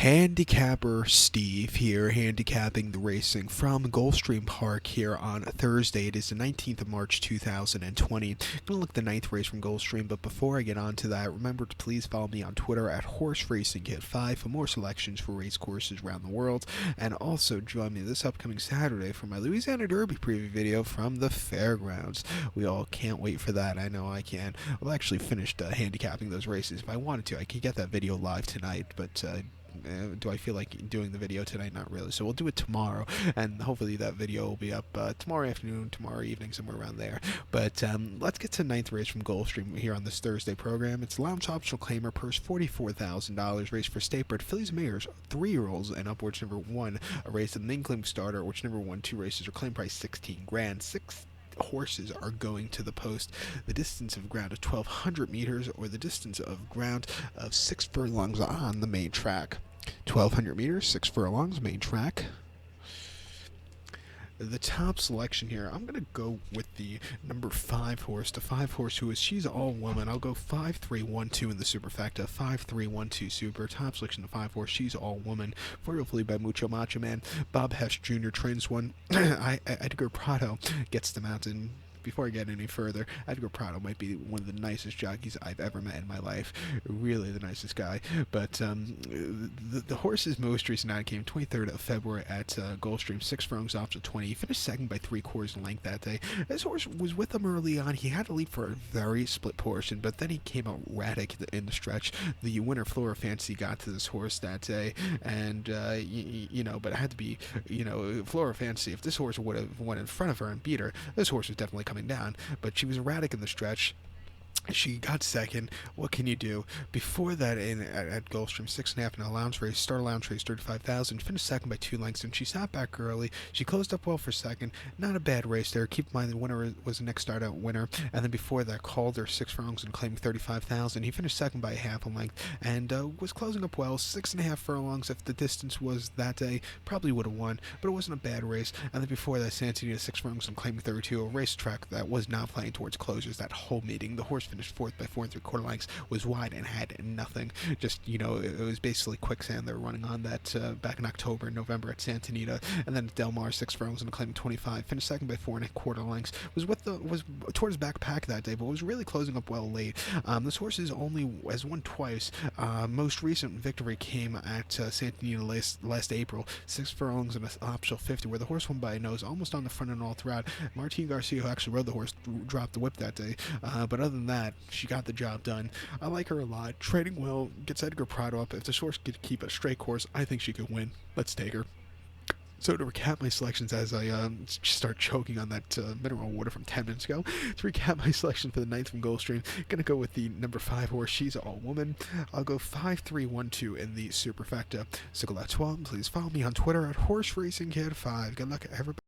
Handicapper Steve here, handicapping the racing from Gulfstream Park here on Thursday. It is the 19th of March 2020. I'm going to look at the ninth race from Gulfstream, but before I get on to that, remember to please follow me on Twitter at HorseRacingKid5 for more selections for race courses around the world, and also join me this upcoming Saturday for my Louisiana Derby preview video from the fairgrounds. We all can't wait for that. I know I can. I've actually finished handicapping those races. If I wanted to, I could get that video live tonight, but do I feel like doing the video tonight? Not really. So we'll do it tomorrow, and hopefully that video will be up tomorrow afternoon, tomorrow evening, somewhere around there. But let's get to ninth race from Gulfstream here on this Thursday program. It's Lounge Optional Claimer Purse, $44,000. Race for State-Bred Fillies and Mares, 3-year-olds, and upwards number 1. A race of the main claim starter, which number 1, 2 races are claim price $16,000. 6 horses are going to the post. The distance of ground of 1,200 meters, or the distance of ground of 6 furlongs on the main track. 1,200 meters, 6 furlongs, main track. The top selection here, I'm going to go with the number 5 horse, the 5 horse she's all woman. I'll go 5-3-1-2 in the superfecta, 5-3-1-2 super. Top selection, the 5 horse, she's all woman. 4-year-old filly by Mucho Macho Man. Bob Hess Jr. trains one. Edgar Prado gets the mountain. Before I get any further, Edgar Prado might be one of the nicest jockeys I've ever met in my life. Really the nicest guy. But the horse's most recent out came 23rd of February at Gulfstream, 6 furlongs off to 20. He finished second by 3/4 in length that day. This horse was with him early on. He had to lead for a very split portion, but then he came out erratic in the stretch. The winner, Flora Fancy, got to this horse that day, and but it had to be, Flora Fancy. If this horse would have went in front of her and beat her, this horse was definitely coming down, but she was erratic in the stretch. She got second. What can you do? Before that, at Gulfstream, 6.5 in a lounge race, start a lounge race, 35,000. Finished second by 2 lengths, and she sat back early. She closed up well for second. Not a bad race there. Keep in mind the winner was the next start-out winner. And then before that, Calder, 6 furlongs and claiming 35,000. He finished second by half a length, and was closing up well. 6.5 furlongs. If the distance was that day, probably would have won, but it wasn't a bad race. And then before that, Santina, 6 furlongs and claiming 32. A racetrack that was not playing towards closers that whole meeting. The horse finished 4th by 4 3/4 lengths, was wide and had nothing. Just, it was basically quicksand they were running on that back in October and November at Santa Anita. And then Del Mar, 6 furlongs and claiming 25, finished second by 4 1/4 lengths. Was towards back pack that day, but was really closing up well late. This horse has won twice. Most recent victory came at Santa Anita last April, 6 furlongs and an optional 50, where the horse won by a nose, almost on the front and all throughout. Martin Garcia, who actually rode the horse, dropped the whip that day. But other than that, she got the job done. I like her a lot. Trading well, gets Edgar Prado up. If this horse could keep a straight course, I think she could win. Let's take her. So to recap my selections as I start choking on that mineral water from 10 minutes ago, to recap my selection for the ninth from Gulfstream, gonna go with the number 5 horse, she's all woman. I'll go 5-3-1-2 in the superfecta. So that's all. Please follow me on Twitter at HorseRacingKid5. Good luck, everybody.